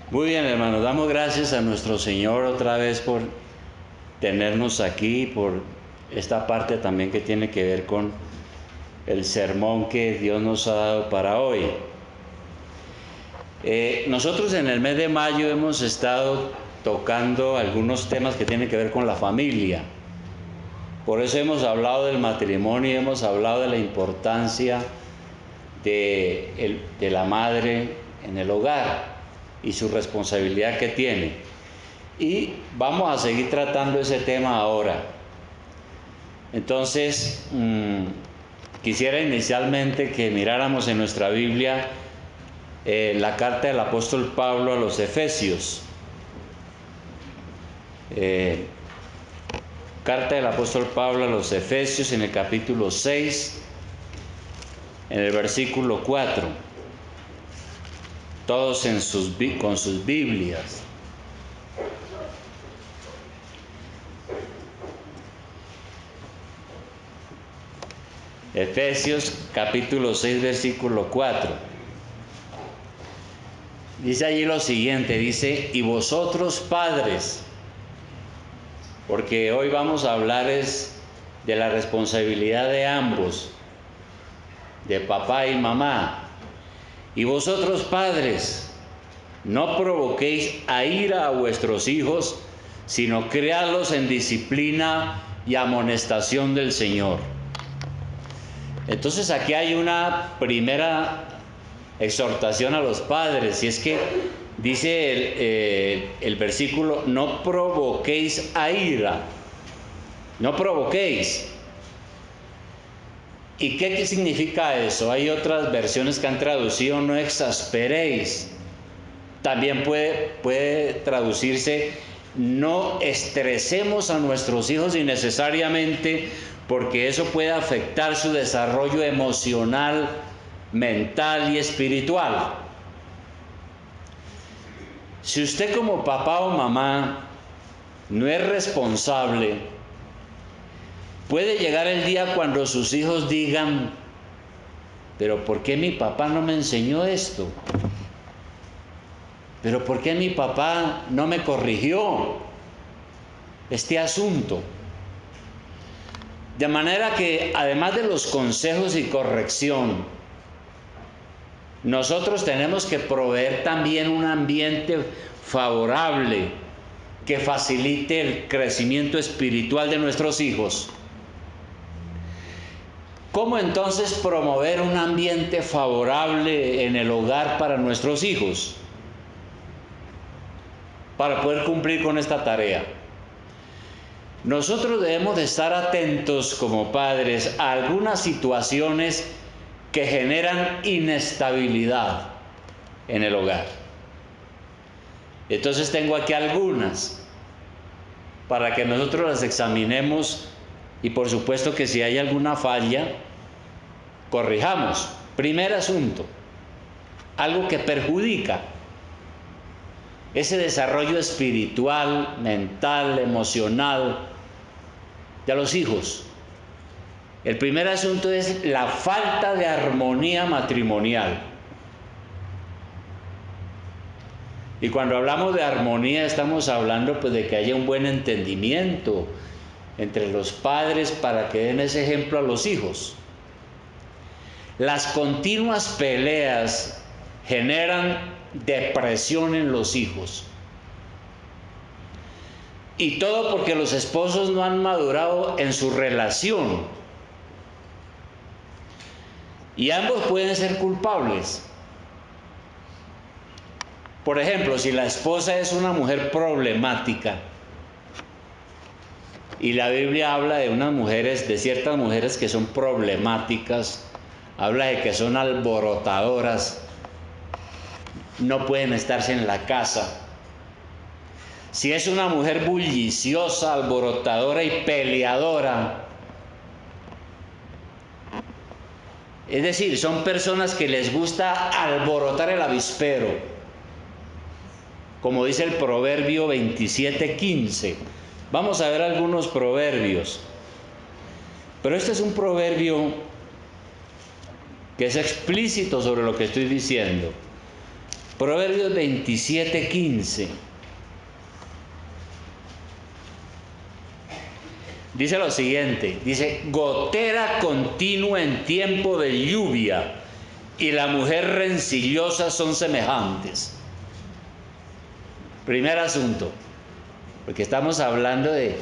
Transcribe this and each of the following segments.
Muy bien, hermanos, damos gracias a nuestro Señor otra vez por tenernos aquí, por esta parte también que tiene que ver con el sermón que Dios nos ha dado para hoy. Nosotros en el mes de mayo hemos estado tocando algunos temas que tienen que ver con la familia. Por eso hemos hablado del matrimonio y hemos hablado de la importancia de la madre en el hogar y su responsabilidad que tiene. Y vamos a seguir tratando ese tema ahora. Entonces, quisiera inicialmente que miráramos en nuestra Biblia la carta del apóstol Pablo a los Efesios. Carta del apóstol Pablo a los Efesios en el capítulo 6, en el versículo 4. Todos con sus Biblias. Efesios capítulo 6, versículo 4. Dice allí lo siguiente, dice, y vosotros padres, porque hoy vamos a hablar de la responsabilidad de ambos, de papá y mamá. Y vosotros padres, no provoquéis a ira a vuestros hijos, sino criadlos en disciplina y amonestación del Señor. Entonces aquí hay una primera exhortación a los padres, y es que dice el versículo, no provoquéis a ira, no provoquéis. ¿Y qué significa eso? Hay otras versiones que han traducido no exasperéis. También puede traducirse no estresemos a nuestros hijos innecesariamente, porque eso puede afectar su desarrollo emocional, mental y espiritual. Si usted como papá o mamá no es responsable, puede llegar el día cuando sus hijos digan, pero ¿por qué mi papá no me enseñó esto? ¿Pero por qué mi papá no me corrigió este asunto? De manera que, además de los consejos y corrección, nosotros tenemos que proveer también un ambiente favorable que facilite el crecimiento espiritual de nuestros hijos. ¿Cómo entonces promover un ambiente favorable en el hogar para nuestros hijos? Para poder cumplir con esta tarea. Nosotros debemos de estar atentos como padres a algunas situaciones que generan inestabilidad en el hogar. Entonces tengo aquí algunas para que nosotros las examinemos y por supuesto que si hay alguna falla, corrijamos. Primer asunto, algo que perjudica ese desarrollo espiritual, mental, emocional de los hijos. El primer asunto es la falta de armonía matrimonial. Y cuando hablamos de armonía estamos hablando pues de que haya un buen entendimiento entre los padres para que den ese ejemplo a los hijos. Las continuas peleas generan depresión en los hijos. Y todo porque los esposos no han madurado en su relación. Y ambos pueden ser culpables. Por ejemplo, si la esposa es una mujer problemática, y la Biblia habla de unas mujeres, de ciertas mujeres que son problemáticas, habla de que son alborotadoras, no pueden estarse en la casa. Si es una mujer bulliciosa, alborotadora y peleadora, es decir, son personas que les gusta alborotar el avispero, como dice el Proverbio 27:15. Vamos a ver algunos proverbios, pero este es un proverbio que es explícito sobre lo que estoy diciendo. Proverbios 27:15. Dice lo siguiente, dice, gotera continua en tiempo de lluvia y la mujer rencillosa son semejantes. Primer asunto, porque estamos hablando de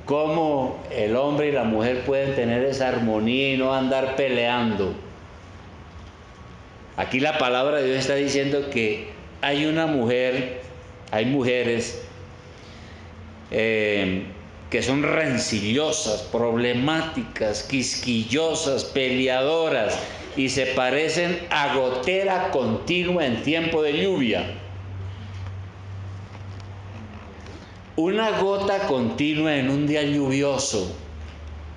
cómo el hombre y la mujer pueden tener esa armonía y no andar peleando. Aquí la palabra de Dios está diciendo que hay mujeres que son rencillosas, problemáticas, quisquillosas, peleadoras y se parecen a gotera continua en tiempo de lluvia. Una gota continua en un día lluvioso.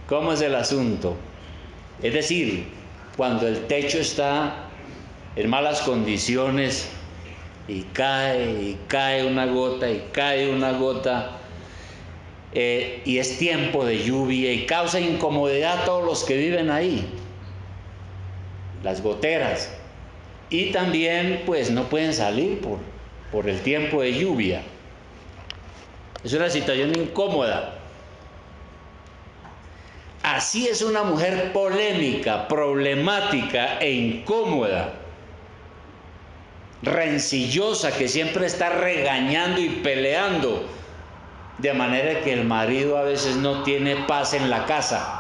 ¿Cómo es el asunto? Es decir, cuando el techo está en malas condiciones y cae una gota y cae una gota, y es tiempo de lluvia y causa incomodidad a todos los que viven ahí, las goteras, y también pues no pueden salir por el tiempo de lluvia. Es una situación incómoda. Así es una mujer polémica, problemática e incómoda, rencillosa, que siempre está regañando y peleando, de manera que el marido a veces no tiene paz en la casa.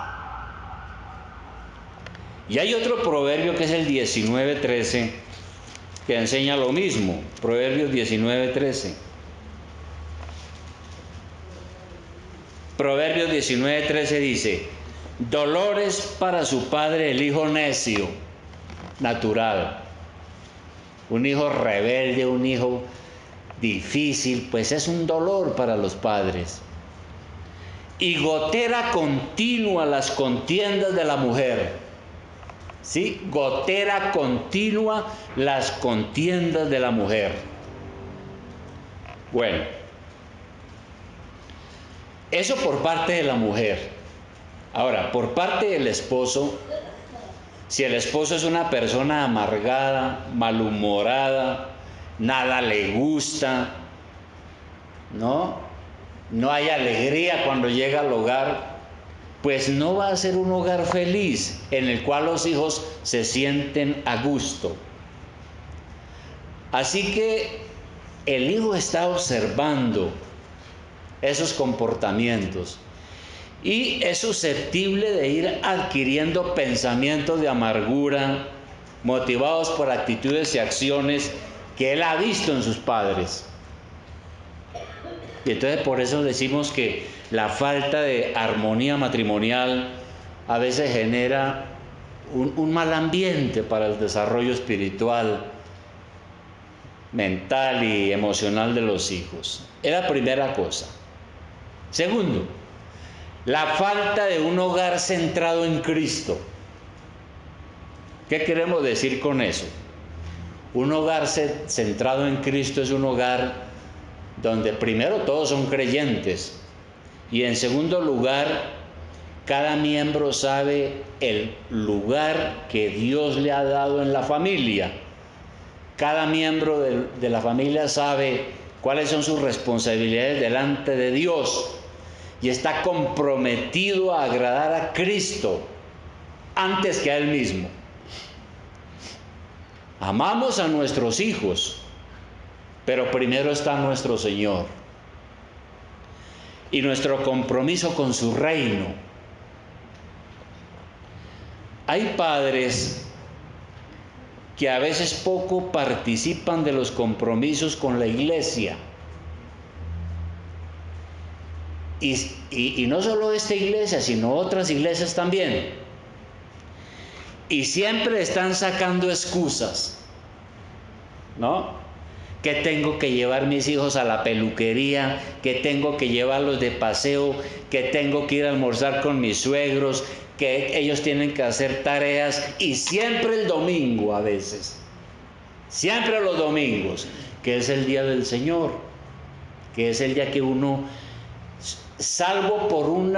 Y hay otro proverbio que es el 19:13, que enseña lo mismo. Proverbios 19:13. Proverbios 19:13 dice, dolores para su padre el hijo necio, natural. Un hijo rebelde, un hijo difícil, pues es un dolor para los padres. Y gotera continua las contiendas de la mujer. ¿Sí? Gotera continua las contiendas de la mujer. Bueno, eso por parte de la mujer. Ahora, por parte del esposo, si el esposo es una persona amargada, malhumorada, nada le gusta, no hay alegría cuando llega al hogar, pues no va a ser un hogar feliz en el cual los hijos se sienten a gusto. Así que el hijo está observando esos comportamientos y es susceptible de ir adquiriendo pensamientos de amargura motivados por actitudes y acciones que él ha visto en sus padres. Y entonces por eso decimos que la falta de armonía matrimonial a veces genera un mal ambiente para el desarrollo espiritual, mental y emocional de los hijos. Es la primera cosa. Segundo, la falta de un hogar centrado en Cristo. ¿Qué queremos decir con eso? Un hogar centrado en Cristo es un hogar donde primero todos son creyentes y en segundo lugar cada miembro sabe el lugar que Dios le ha dado en la familia. Cada miembro de la familia sabe cuáles son sus responsabilidades delante de Dios y está comprometido a agradar a Cristo antes que a Él mismo. Amamos a nuestros hijos, pero primero está nuestro Señor y nuestro compromiso con su reino. Hay padres que a veces poco participan de los compromisos con la iglesia. Y no solo esta iglesia, sino otras iglesias también. Y siempre están sacando excusas, ¿no? Que tengo que llevar mis hijos a la peluquería, que tengo que llevarlos de paseo, que tengo que ir a almorzar con mis suegros, que ellos tienen que hacer tareas, y siempre el domingo a veces, siempre los domingos, que es el día del Señor, que es el día que uno, salvo por un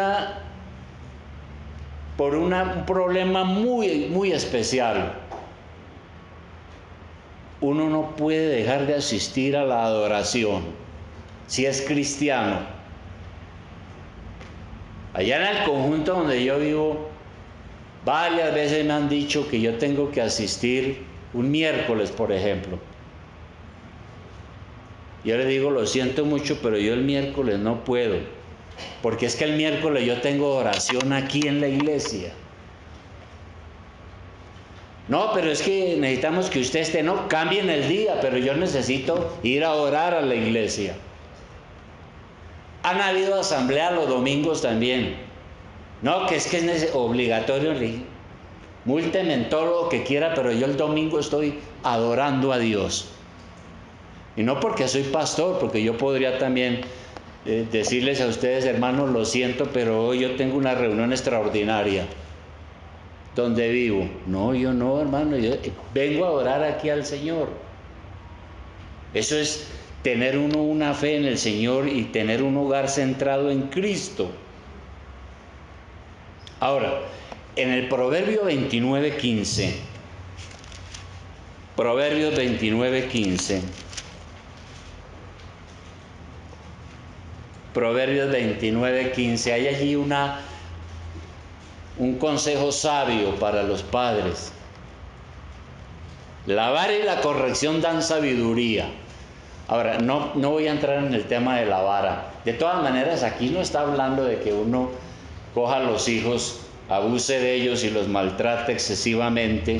problema muy, muy especial, uno no puede dejar de asistir a la adoración si es cristiano. Allá en el conjunto donde yo vivo, varias veces me han dicho que yo tengo que asistir un miércoles, por ejemplo. Yo le digo, lo siento mucho, pero yo el miércoles no puedo, porque es que el miércoles yo tengo oración aquí en la iglesia. No, pero es que necesitamos que usted esté, no, cambien el día, pero yo necesito ir a orar a la iglesia. Han habido asambleas los domingos también. No, que es obligatorio, múlteme en todo lo que quiera, pero yo el domingo estoy adorando a Dios. Y no porque soy pastor, porque yo podría también decirles a ustedes, hermanos, lo siento, pero hoy yo tengo una reunión extraordinaria donde vivo. No, yo no, hermano, yo vengo a orar aquí al Señor. Eso es tener uno una fe en el Señor y tener un hogar centrado en Cristo. Ahora, en el Proverbio 29:15, Proverbios 29:15, Proverbios 29:15, hay allí un consejo sabio para los padres. La vara y la corrección dan sabiduría. Ahora, no voy a entrar en el tema de la vara. De todas maneras, aquí no está hablando de que uno coja a los hijos, abuse de ellos y los maltrate excesivamente,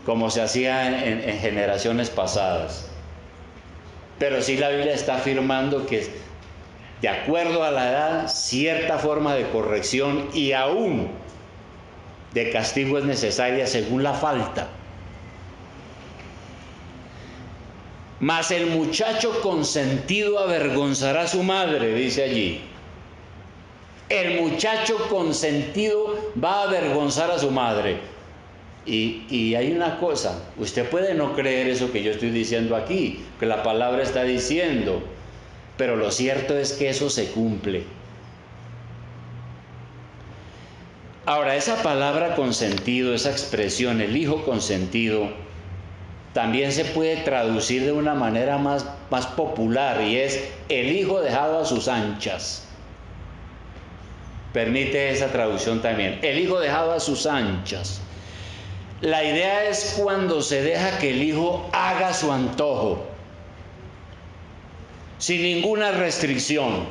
como se hacía en generaciones pasadas. Pero sí la Biblia está afirmando que de acuerdo a la edad, cierta forma de corrección y aún de castigo es necesaria según la falta. Mas el muchacho consentido avergonzará a su madre, dice allí. El muchacho consentido va a avergonzar a su madre. Y hay una cosa, usted puede no creer eso que yo estoy diciendo aquí, que la palabra está diciendo, pero lo cierto es que eso se cumple. Ahora, esa palabra consentido, esa expresión, el hijo consentido, también se puede traducir de una manera más popular, y es el hijo dejado a sus anchas. Permite esa traducción también, el hijo dejado a sus anchas. La idea es cuando se deja que el hijo haga su antojo, sin ninguna restricción.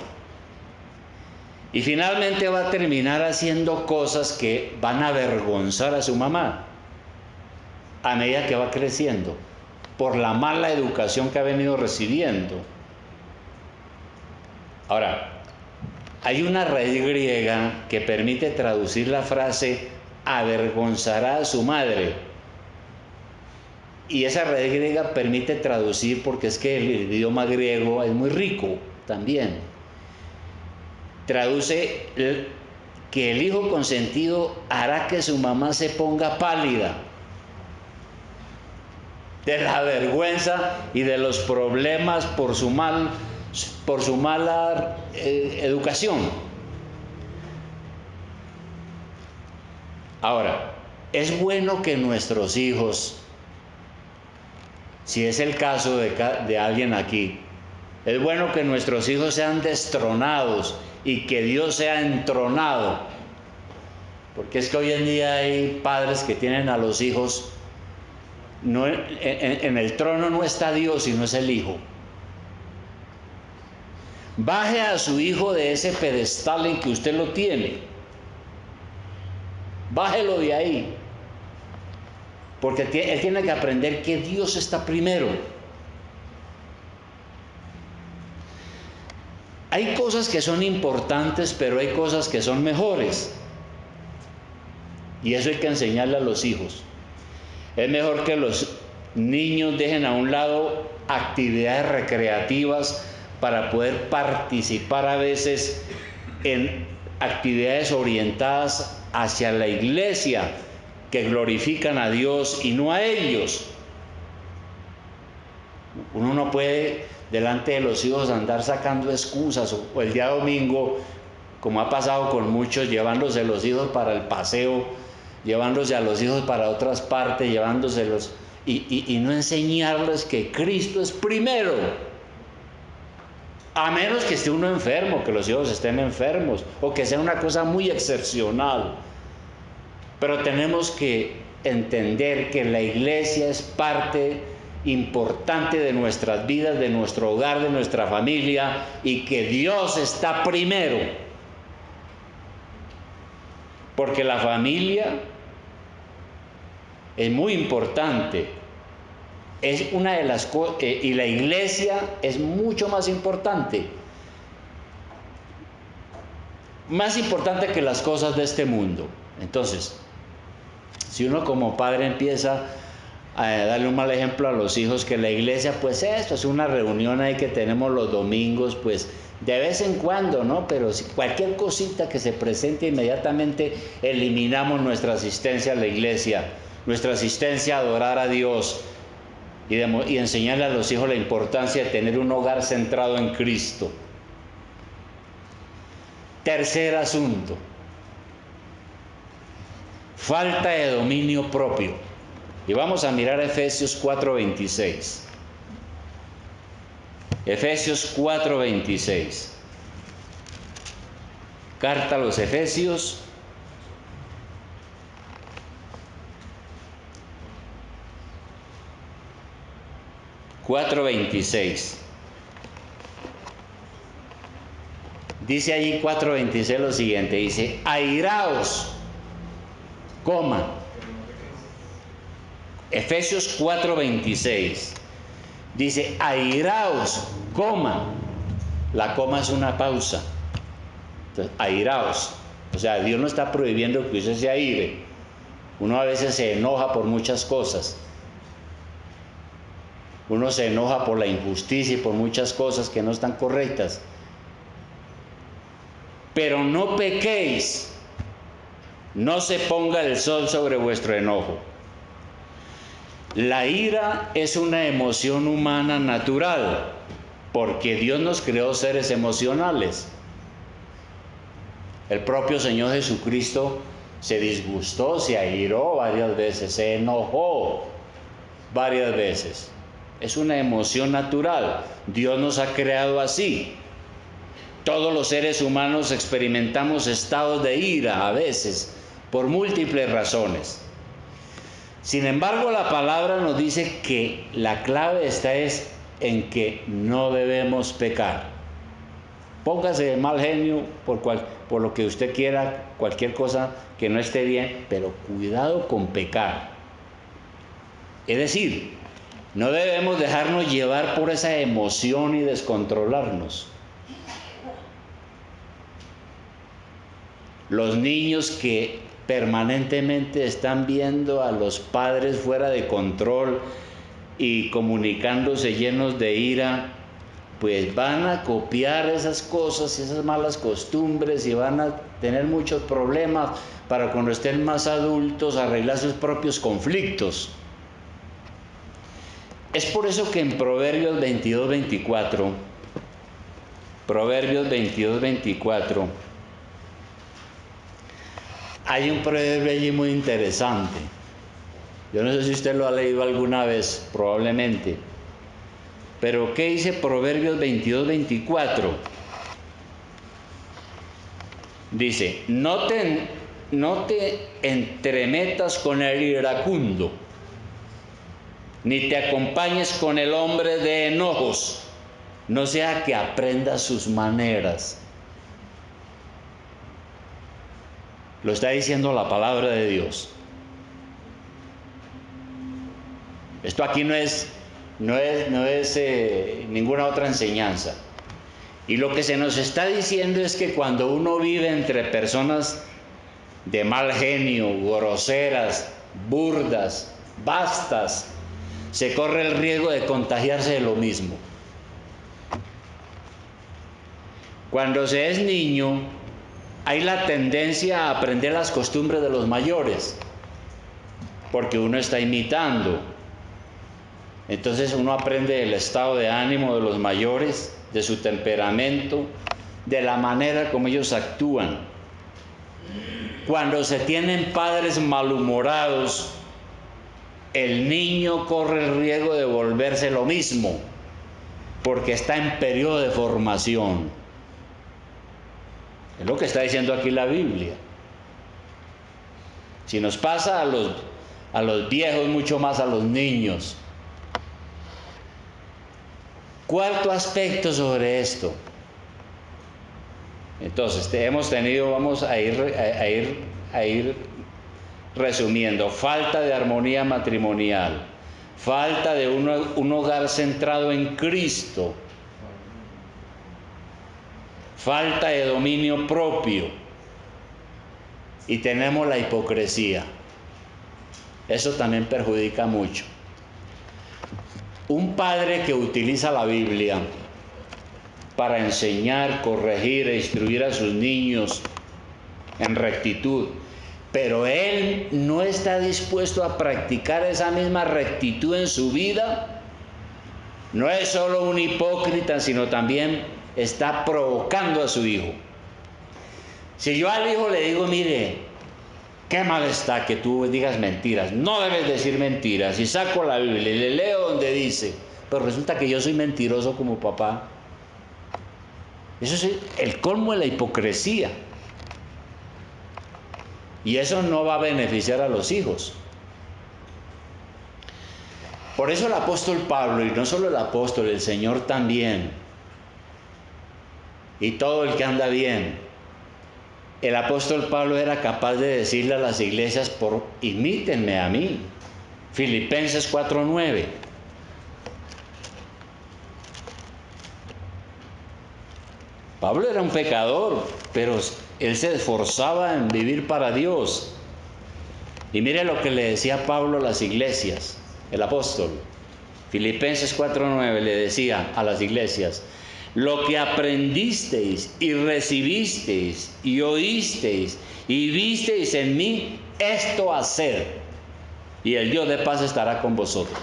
Y finalmente va a terminar haciendo cosas que van a avergonzar a su mamá a medida que va creciendo, por la mala educación que ha venido recibiendo. Ahora, hay una raíz griega que permite traducir la frase avergonzará a su madre. Y esa raíz griega permite traducir, porque es que el idioma griego es muy rico también. Traduce que el hijo consentido hará que su mamá se ponga pálida de la vergüenza y de los problemas por su mala educación. Ahora, es bueno que nuestros hijos, si es el caso de alguien aquí, es bueno que nuestros hijos sean destronados y que Dios sea entronado, porque es que hoy en día hay padres que tienen a los hijos, no, en el trono no está Dios, sino es el hijo. Baje a su hijo de ese pedestal en que usted lo tiene, bájelo de ahí, porque él tiene que aprender que Dios está primero. Hay cosas que son importantes, pero hay cosas que son mejores, y eso hay que enseñarle a los hijos. Es mejor que los niños dejen a un lado actividades recreativas para poder participar a veces en actividades orientadas hacia la iglesia, que glorifican a Dios y no a ellos. Uno no puede delante de los hijos andar sacando excusas, o el día domingo, como ha pasado con muchos, llevándose los hijos para el paseo llevándose a los hijos para otras partes, llevándoselos y no enseñarles que Cristo es primero. A menos que esté uno enfermo, que los hijos estén enfermos, o que sea una cosa muy excepcional. Pero tenemos que entender que la iglesia es parte importante de nuestras vidas, de nuestro hogar, de nuestra familia, y que Dios está primero. Porque la familia es muy importante. Es una de las cosas, y la iglesia es mucho más importante. Más importante que las cosas de este mundo. Entonces, si uno como padre empieza a darle un mal ejemplo a los hijos, que la iglesia, pues esto es una reunión ahí que tenemos los domingos, pues de vez en cuando, ¿no? Pero si cualquier cosita que se presente, inmediatamente eliminamos nuestra asistencia a la iglesia, nuestra asistencia a adorar a Dios y enseñarle a los hijos la importancia de tener un hogar centrado en Cristo. Tercer asunto: falta de dominio propio. Y vamos a mirar Efesios 4:26. Efesios 4:26. Carta a los Efesios. Dice allí 4:26 lo siguiente, dice: airaos, coma. Efesios 4:26 dice: airaos, coma. La coma es una pausa. Entonces, airaos. O sea, Dios no está prohibiendo que usted se aire. Uno a veces se enoja por muchas cosas. Uno se enoja por la injusticia y por muchas cosas que no están correctas. Pero no pequéis, no se ponga el sol sobre vuestro enojo. La ira es una emoción humana natural, porque Dios nos creó seres emocionales. El propio Señor Jesucristo se disgustó, se airó varias veces, se enojó varias veces. Es una emoción natural. Dios nos ha creado así. Todos los seres humanos experimentamos estados de ira a veces, por múltiples razones. Sin embargo, la palabra nos dice que la clave está en que no debemos pecar. Póngase de mal genio por lo que usted quiera, cualquier cosa que no esté bien, pero cuidado con pecar. Es decir, no debemos dejarnos llevar por esa emoción y descontrolarnos. Los niños que permanentemente están viendo a los padres fuera de control y comunicándose llenos de ira, pues van a copiar esas cosas, esas malas costumbres, y van a tener muchos problemas para cuando estén más adultos arreglar sus propios conflictos. Es por eso que en Proverbios 22:24, hay un proverbio allí muy interesante. Yo no sé si usted lo ha leído alguna vez, probablemente. Pero ¿qué dice Proverbios 22:24? Dice: no te entremetas con el iracundo, ni te acompañes con el hombre de enojos, no sea que aprendas sus maneras. Lo está diciendo la palabra de Dios. Esto aquí no es ninguna otra enseñanza. Y lo que se nos está diciendo es que cuando uno vive entre personas de mal genio, groseras, burdas, bastas, se corre el riesgo de contagiarse de lo mismo. Cuando se es niño, hay la tendencia a aprender las costumbres de los mayores, porque uno está imitando. Entonces uno aprende el estado de ánimo de los mayores, de su temperamento, de la manera como ellos actúan. Cuando se tienen padres malhumorados, el niño corre el riesgo de volverse lo mismo, porque está en periodo de formación. Es lo que está diciendo aquí la Biblia. Si nos pasa a los viejos, mucho más a los niños. Cuarto aspecto sobre esto. Entonces, vamos a ir resumiendo: falta de armonía matrimonial, falta de un hogar centrado en Cristo, falta de dominio propio, y tenemos la hipocresía. Eso también perjudica mucho. Un padre que utiliza la Biblia para enseñar, corregir e instruir a sus niños en rectitud, pero él no está dispuesto a practicar esa misma rectitud en su vida, no es solo un hipócrita, sino también está provocando a su hijo. Si yo al hijo le digo: mire, qué mal está que tú digas mentiras, no debes decir mentiras, y saco la Biblia y le leo donde dice, pero resulta que yo soy mentiroso como papá, eso es el colmo de la hipocresía. Y eso no va a beneficiar a los hijos. Por eso el apóstol Pablo, y no solo el apóstol, el Señor también, y todo el que anda bien, el apóstol Pablo era capaz de decirle a las iglesias: imítenme a mí. Filipenses 4:9. Pablo era un pecador, pero él se esforzaba en vivir para Dios. Y mire lo que le decía Pablo a las iglesias, el apóstol. Filipenses 4:9 le decía a las iglesias: lo que aprendisteis y recibisteis y oísteis y visteis en mí, esto haced, y el Dios de paz estará con vosotros.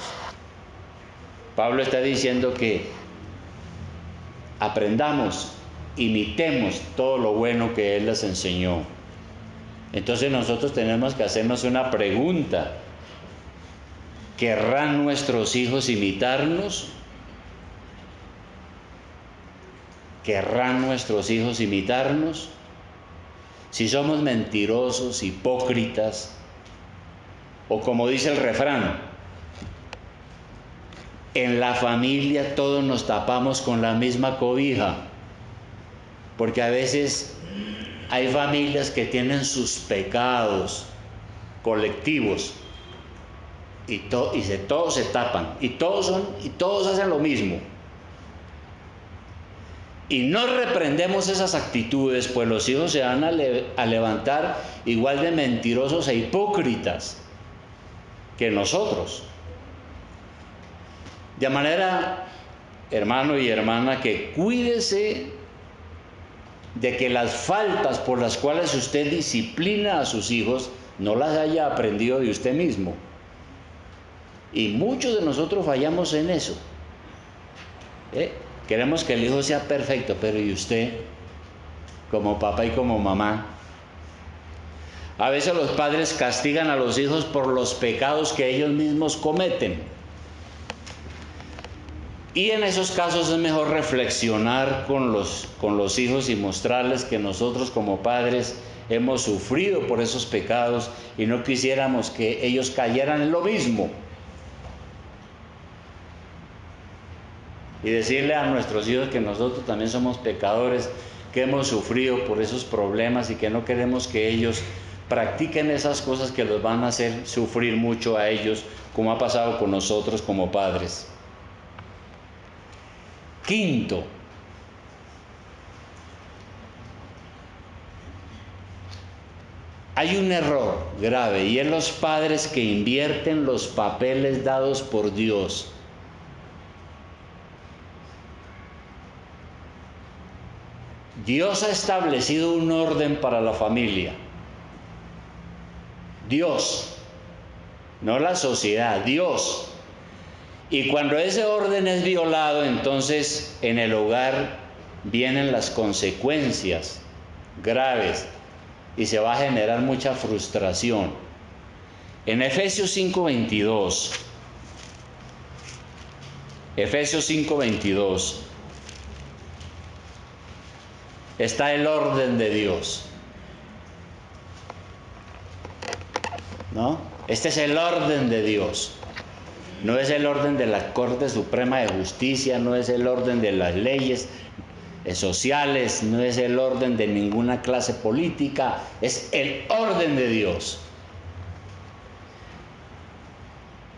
Pablo está diciendo que aprendamos, imitemos todo lo bueno que Él les enseñó. Entonces nosotros tenemos que hacernos una pregunta: ¿querrán nuestros hijos imitarnos? ¿Querrán nuestros hijos imitarnos? Si somos mentirosos, hipócritas, o como dice el refrán, en la familia todos nos tapamos con la misma cobija, porque a veces hay familias que tienen sus pecados colectivos y todos se tapan y todos hacen lo mismo. Y no reprendemos esas actitudes, pues los hijos se van a levantar igual de mentirosos e hipócritas que nosotros. De manera, hermano y hermana, que cuídese de que las faltas por las cuales usted disciplina a sus hijos no las haya aprendido de usted mismo. Y muchos de nosotros fallamos en eso. Queremos que el hijo sea perfecto, pero ¿y usted, como papá y como mamá? A veces los padres castigan a los hijos por los pecados que ellos mismos cometen. Y en esos casos es mejor reflexionar con los hijos y mostrarles que nosotros como padres hemos sufrido por esos pecados y no quisiéramos que ellos cayeran en lo mismo. Y decirle a nuestros hijos que nosotros también somos pecadores, que hemos sufrido por esos problemas y que no queremos que ellos practiquen esas cosas que los van a hacer sufrir mucho a ellos, como ha pasado con nosotros como padres. Quinto, hay un error grave y es los padres que invierten los papeles dados por Dios. Dios ha establecido un orden para la familia. Dios, no la sociedad, Dios. Y cuando ese orden es violado, entonces en el hogar vienen las consecuencias graves. y se va a generar mucha frustración. En Efesios 5:22, Efesios 5:22, está el orden de Dios, ¿no? Este es el orden de Dios. No es el orden de la Corte Suprema de Justicia, no es el orden de las leyes sociales, no es el orden de ninguna clase política, es el orden de Dios.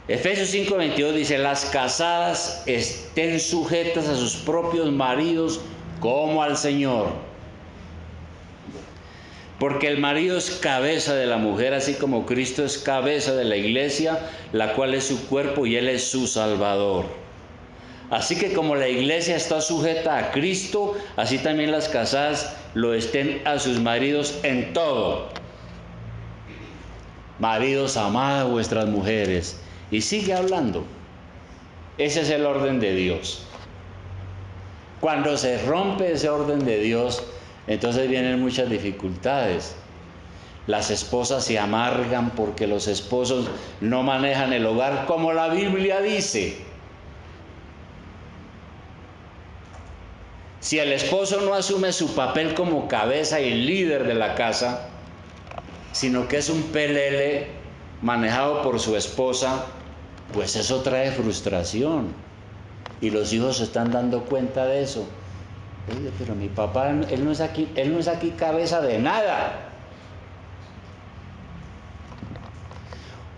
Efesios 5:22 dice: las casadas estén sujetas a sus propios maridos como al Señor. Porque el marido es cabeza de la mujer, así como Cristo es cabeza de la iglesia, la cual es su cuerpo y Él es su Salvador. Así que como la iglesia está sujeta a Cristo, así también las casadas lo estén a sus maridos en todo. Maridos, amad a vuestras mujeres. Y sigue hablando. Ese es el orden de Dios. Cuando se rompe ese orden de Dios, entonces vienen muchas dificultades. Las esposas se amargan porque los esposos no manejan el hogar como la Biblia dice. Si el esposo no asume su papel como cabeza y líder de la casa, sino que es un pelele manejado por su esposa, pues eso trae frustración. Y los hijos se están dando cuenta de eso. Oye, pero mi papá, él no es aquí cabeza de nada.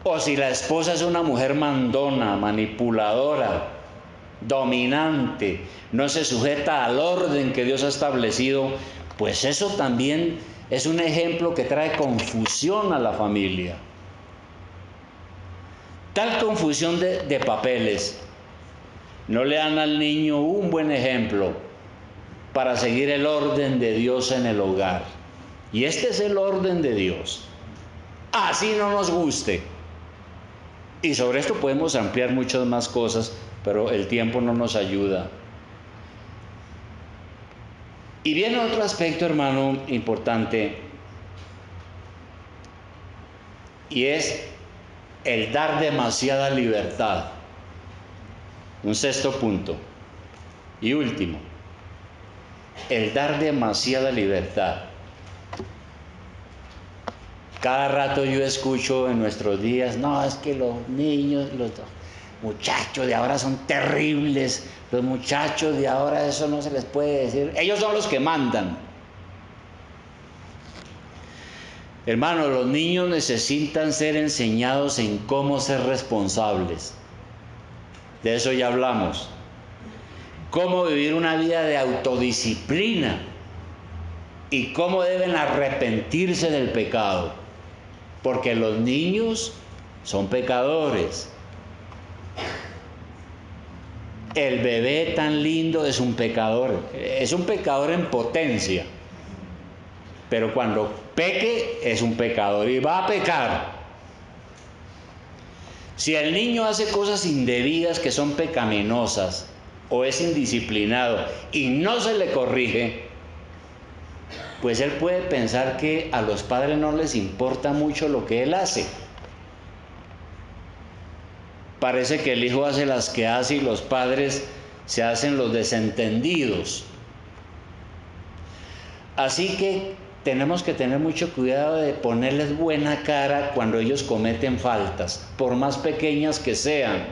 O si la esposa es una mujer mandona, manipuladora, dominante, no se sujeta al orden que Dios ha establecido, pues eso también es un ejemplo que trae confusión a la familia. Tal confusión de papeles no le dan al niño un buen ejemplo para seguir el orden de Dios en el hogar. Y este es el orden de Dios. Así no nos guste. Y sobre esto podemos ampliar muchas más cosas, pero el tiempo no nos ayuda. Y viene otro aspecto, hermano, importante, y es el dar demasiada libertad. Un sexto punto y último, el dar demasiada libertad. Cada rato yo escucho en nuestros días: no, es que los niños, los muchachos de ahora son terribles, los muchachos de ahora eso no se les puede decir, ellos son los que mandan. Hermano, los niños necesitan ser enseñados en cómo ser responsables. De eso ya hablamos. Cómo vivir una vida de autodisciplina y cómo deben arrepentirse del pecado. Porque los niños son pecadores. El bebé tan lindo es un pecador en potencia. Pero cuando peque es un pecador y va a pecar. Si el niño hace cosas indebidas que son pecaminosas o es indisciplinado y no se le corrige, pues él puede pensar que a los padres no les importa mucho lo que él hace. Parece que el hijo hace las que hace y los padres se hacen los desentendidos. Así que tenemos que tener mucho cuidado de ponerles buena cara cuando ellos cometen faltas, por más pequeñas que sean.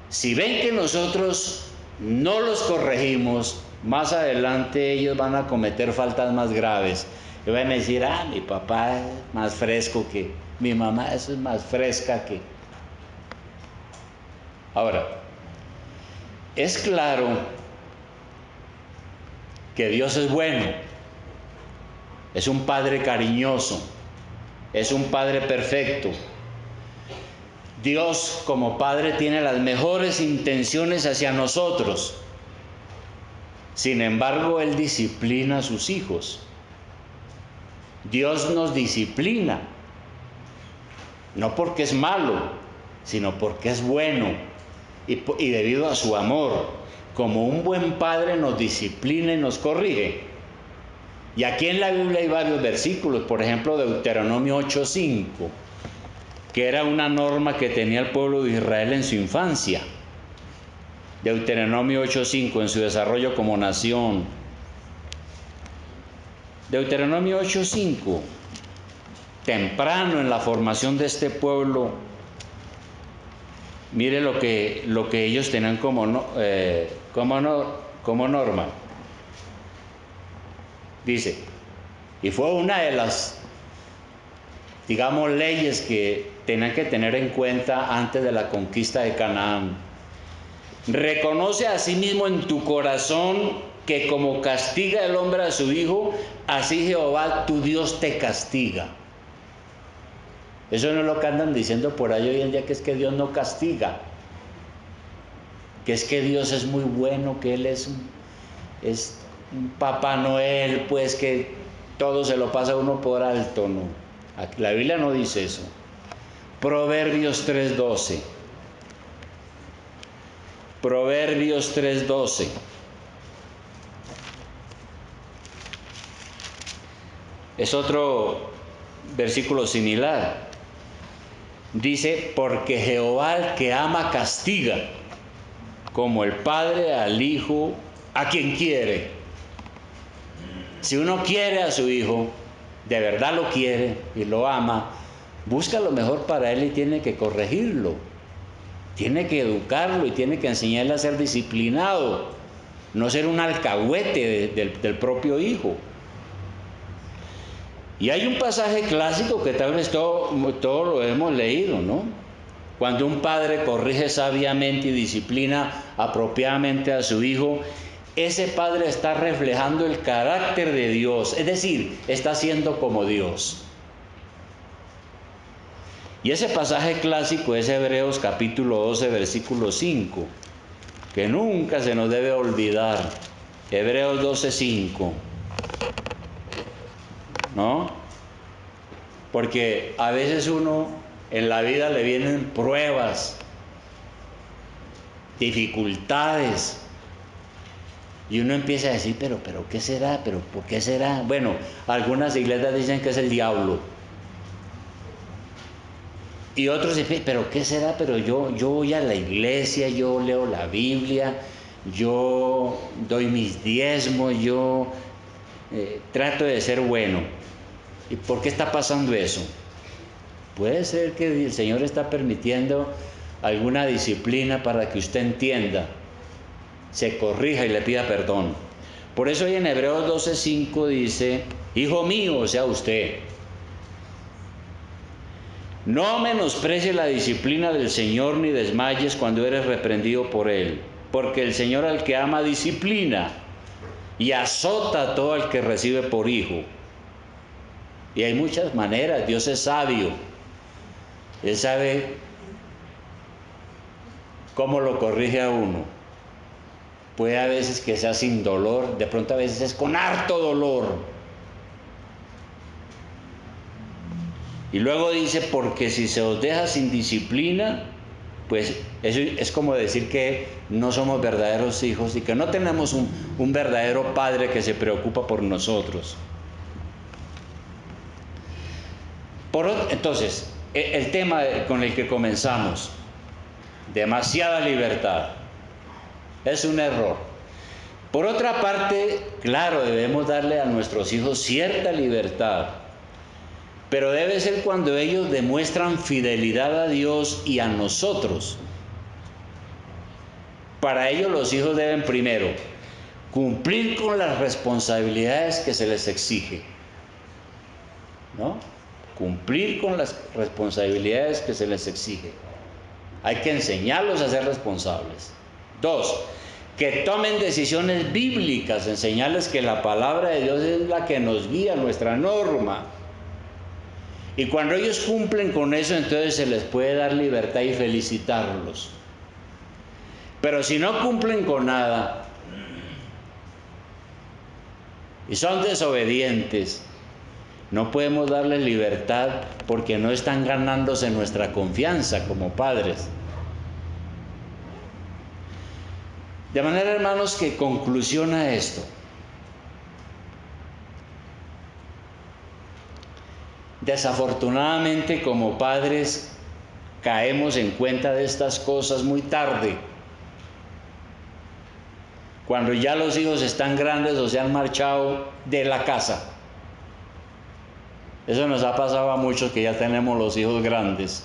Si ven que nosotros no los corregimos, más adelante ellos van a cometer faltas más graves. Y van a decir: mi papá es más fresco que mi mamá, es más fresca que... Ahora, es claro que Dios es bueno, es un Padre cariñoso, es un Padre perfecto. Dios como Padre tiene las mejores intenciones hacia nosotros. Sin embargo, Él disciplina a sus hijos. Dios nos disciplina, no porque es malo, sino porque es bueno y debido a su amor. Como un buen padre nos disciplina y nos corrige. Y aquí en la Biblia hay varios versículos, por ejemplo Deuteronomio 8:5, que era una norma que tenía el pueblo de Israel en su infancia. Deuteronomio 8:5, en su desarrollo como nación. Deuteronomio 8:5, temprano en la formación de este pueblo, mire lo que ellos tenían como norma. Dice, y fue una de las, digamos, leyes que tenían que tener en cuenta antes de la conquista de Canaán. Reconoce a sí mismo en tu corazón que como castiga el hombre a su hijo, así Jehová tu Dios te castiga. Eso no es lo que andan diciendo por ahí hoy en día, que es que Dios no castiga, que es que Dios es muy bueno, que Él es un Papá Noel, pues que todo se lo pasa a uno por alto. No, la Biblia no dice eso. Proverbios 3:12. Proverbios 3:12. Es otro versículo similar. Dice, porque Jehová al que ama castiga, como el padre al hijo, a quien quiere. Si uno quiere a su hijo, de verdad lo quiere y lo ama, busca lo mejor para él y tiene que corregirlo, tiene que educarlo y tiene que enseñarle a ser disciplinado, no ser un alcahuete del propio hijo. Y hay un pasaje clásico que tal vez todo lo hemos leído, ¿no? Cuando un padre corrige sabiamente y disciplina apropiadamente a su hijo, ese padre está reflejando el carácter de Dios, es decir, está siendo como Dios. Y ese pasaje clásico es Hebreos capítulo 12, versículo 5, que nunca se nos debe olvidar. Hebreos 12:5. ¿No? Porque a veces uno en la vida le vienen pruebas, dificultades, y uno empieza a decir, pero ¿qué será? ¿Pero por qué será? Bueno, algunas iglesias dicen que es el diablo. Y otros dicen, pero ¿qué será? Pero yo voy a la iglesia, yo leo la Biblia, yo doy mis diezmos, yo trato de ser bueno. ¿Y por qué está pasando eso? Puede ser que el Señor está permitiendo alguna disciplina para que usted entienda, se corrija y le pida perdón. Por eso hoy en Hebreos 12:5 dice, hijo mío, o sea usted, no menosprecies la disciplina del Señor ni desmayes cuando eres reprendido por Él, porque el Señor al que ama disciplina y azota a todo el que recibe por hijo. Y hay muchas maneras, Dios es sabio, Él sabe cómo lo corrige a uno. Puede a veces que sea sin dolor, de pronto a veces es con harto dolor. Y luego dice, porque si se os deja sin disciplina, pues eso es como decir que no somos verdaderos hijos y que no tenemos un verdadero padre que se preocupa por nosotros. Entonces, el tema con el que comenzamos, demasiada libertad, es un error. Por otra parte, claro, debemos darle a nuestros hijos cierta libertad, pero debe ser cuando ellos demuestran fidelidad a Dios y a nosotros. Para ello los hijos deben primero cumplir con las responsabilidades que se les exige, ¿no? Cumplir con las responsabilidades que se les exige. Hay que enseñarlos a ser responsables. 2, que tomen decisiones bíblicas, enseñarles que la palabra de Dios es la que nos guía, nuestra norma. Y cuando ellos cumplen con eso, entonces se les puede dar libertad y felicitarlos. Pero si no cumplen con nada y son desobedientes, no podemos darles libertad porque no están ganándose nuestra confianza como padres. De manera, hermanos, que conclusiona esto. Desafortunadamente, como padres, caemos en cuenta de estas cosas muy tarde, cuando ya los hijos están grandes o se han marchado de la casa. Eso nos ha pasado a muchos que ya tenemos los hijos grandes.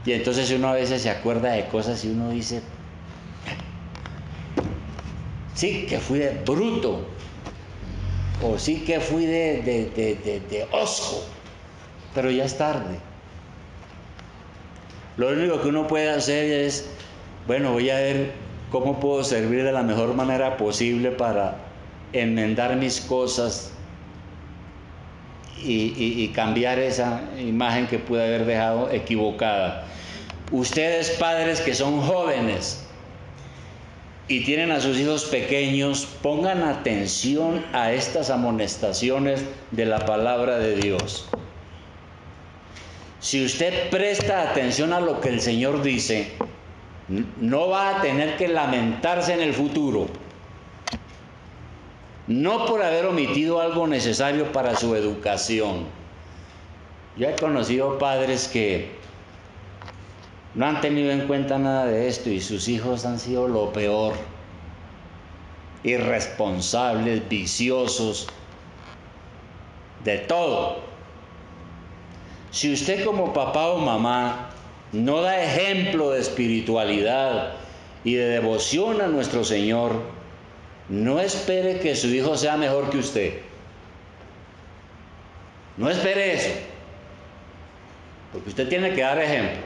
Y entonces uno a veces se acuerda de cosas y uno dice, sí que fui de bruto, o sí que fui de osco, pero ya es tarde. Lo único que uno puede hacer es, bueno, voy a ver cómo puedo servir de la mejor manera posible para enmendar mis cosas y cambiar esa imagen que pude haber dejado equivocada. Ustedes, padres que son jóvenes y tienen a sus hijos pequeños, pongan atención a estas amonestaciones de la palabra de Dios. Si usted presta atención a lo que el Señor dice, no va a tener que lamentarse en el futuro, no por haber omitido algo necesario para su educación. Yo he conocido padres que no han tenido en cuenta nada de esto y sus hijos han sido lo peor, irresponsables, viciosos, de todo. Si usted como papá o mamá no da ejemplo de espiritualidad y de devoción a nuestro Señor, no espere que su hijo sea mejor que usted. No espere eso, porque usted tiene que dar ejemplo.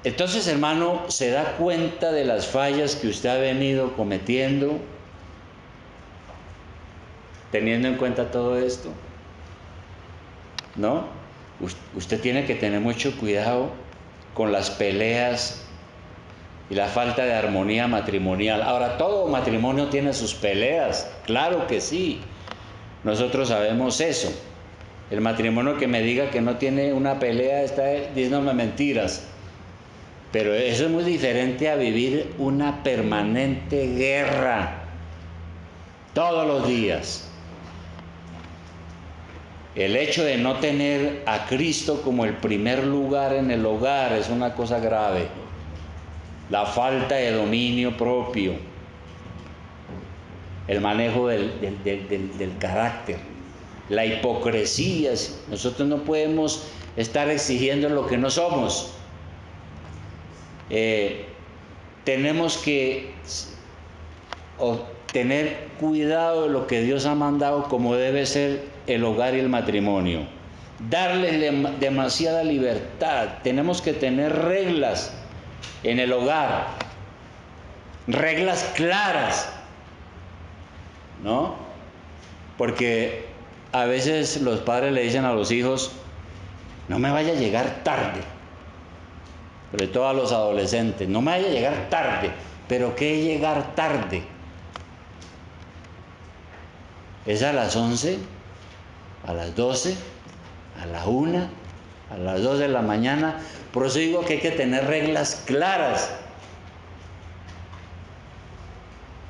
Entonces, hermano, ¿se da cuenta de las fallas que usted ha venido cometiendo, teniendo en cuenta todo esto? ¿No? Usted tiene que tener mucho cuidado con las peleas y la falta de armonía matrimonial. Ahora, todo matrimonio tiene sus peleas, claro que sí. Nosotros sabemos eso. El matrimonio que me diga que no tiene una pelea está diciéndome mentiras. Pero eso es muy diferente a vivir una permanente guerra todos los días. El hecho de no tener a Cristo como el primer lugar en el hogar es una cosa grave. La falta de dominio propio, el manejo del carácter, la hipocresía. Nosotros no podemos estar exigiendo lo que no somos. Tenemos que tener cuidado de lo que Dios ha mandado como debe ser el hogar y el matrimonio. Darles demasiada libertad. Tenemos que tener reglas en el hogar, reglas claras, ¿no? Porque a veces los padres le dicen a los hijos, no me vaya a llegar tarde, sobre todo a los adolescentes, no me vaya a llegar tarde. ¿Pero qué es llegar tarde? ¿Es a las 11? ¿A las 12? ¿A la 1? ¿A las 2 de la mañana? Por eso digo que hay que tener reglas claras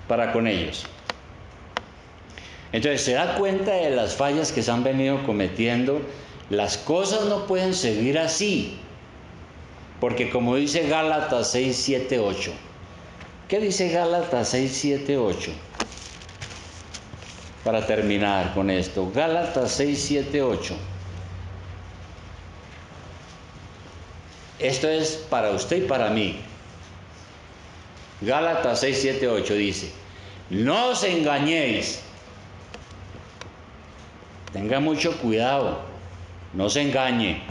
para con ellos. Entonces se da cuenta de las fallas que se han venido cometiendo. Las cosas no pueden seguir así, porque como dice Gálatas 6, 7, 8. ¿Qué dice Gálatas 6, 7, 8? Para terminar con esto, Gálatas 6, 7, 8. Esto es para usted y para mí. Gálatas 6, 7, 8 dice, no os engañéis. Tenga mucho cuidado, no se engañe.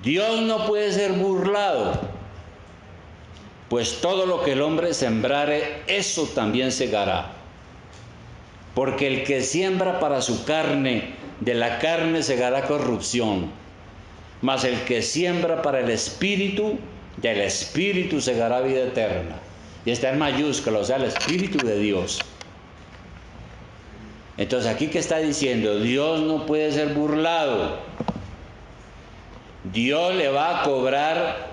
Dios no puede ser burlado, pues todo lo que el hombre sembrare, eso también segará. Porque el que siembra para su carne, de la carne segará corrupción. Mas el que siembra para el Espíritu, del Espíritu segará vida eterna. Y está en mayúscula, o sea, el Espíritu de Dios. Entonces, ¿aquí qué está diciendo? Dios no puede ser burlado. Dios le va a cobrar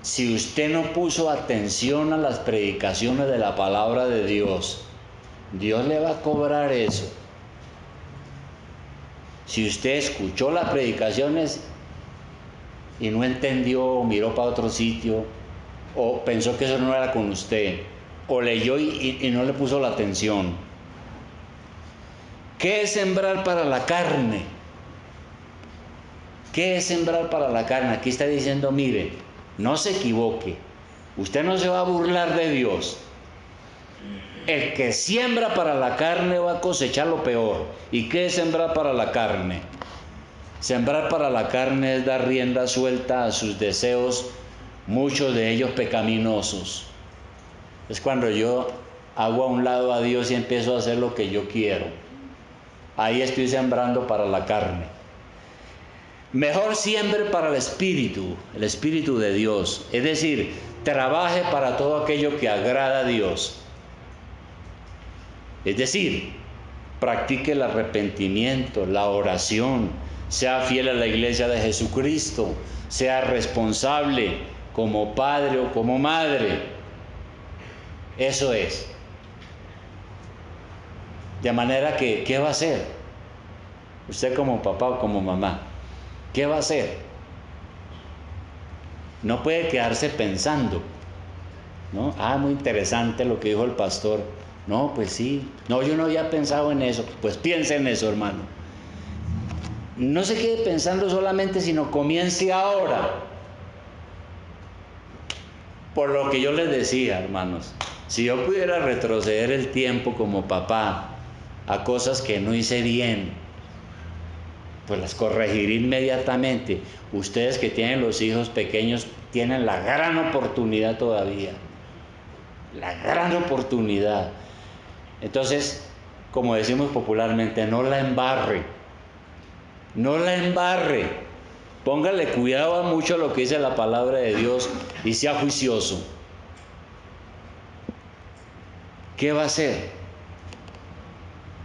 si usted no puso atención a las predicaciones de la palabra de Dios. Dios le va a cobrar eso. Si usted escuchó las predicaciones y no entendió, o miró para otro sitio, o pensó que eso no era con usted, o leyó y no le puso la atención. ¿Qué es sembrar para la carne? ¿Qué es sembrar para la carne? Aquí está diciendo, mire, no se equivoque, usted no se va a burlar de Dios. El que siembra para la carne va a cosechar lo peor. ¿Y qué es sembrar para la carne? Sembrar para la carne es dar rienda suelta a sus deseos, muchos de ellos pecaminosos. Es cuando yo hago a un lado a Dios y empiezo a hacer lo que yo quiero. Ahí estoy sembrando para la carne. Mejor siembre para el Espíritu de Dios. Es decir, trabaje para todo aquello que agrada a Dios. Es decir, practique el arrepentimiento, la oración, sea fiel a la iglesia de Jesucristo, sea responsable como padre o como madre. Eso es. De manera que, ¿qué va a hacer? Usted como papá o como mamá, ¿qué va a hacer? No puede quedarse pensando, ¿no? Muy interesante lo que dijo el pastor. No, pues sí. No, yo no había pensado en eso. Pues piense en eso, hermano. No se quede pensando solamente, sino comience ahora. Por lo que yo les decía, hermanos, si yo pudiera retroceder el tiempo como papá a cosas que no hice bien, pues las corregiré inmediatamente. Ustedes que tienen los hijos pequeños tienen la gran oportunidad todavía. La gran oportunidad. Entonces, como decimos popularmente, no la embarre. No la embarre. Póngale cuidado a mucho lo que dice la palabra de Dios y sea juicioso. ¿Qué va a hacer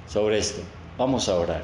sobre esto? Vamos a orar.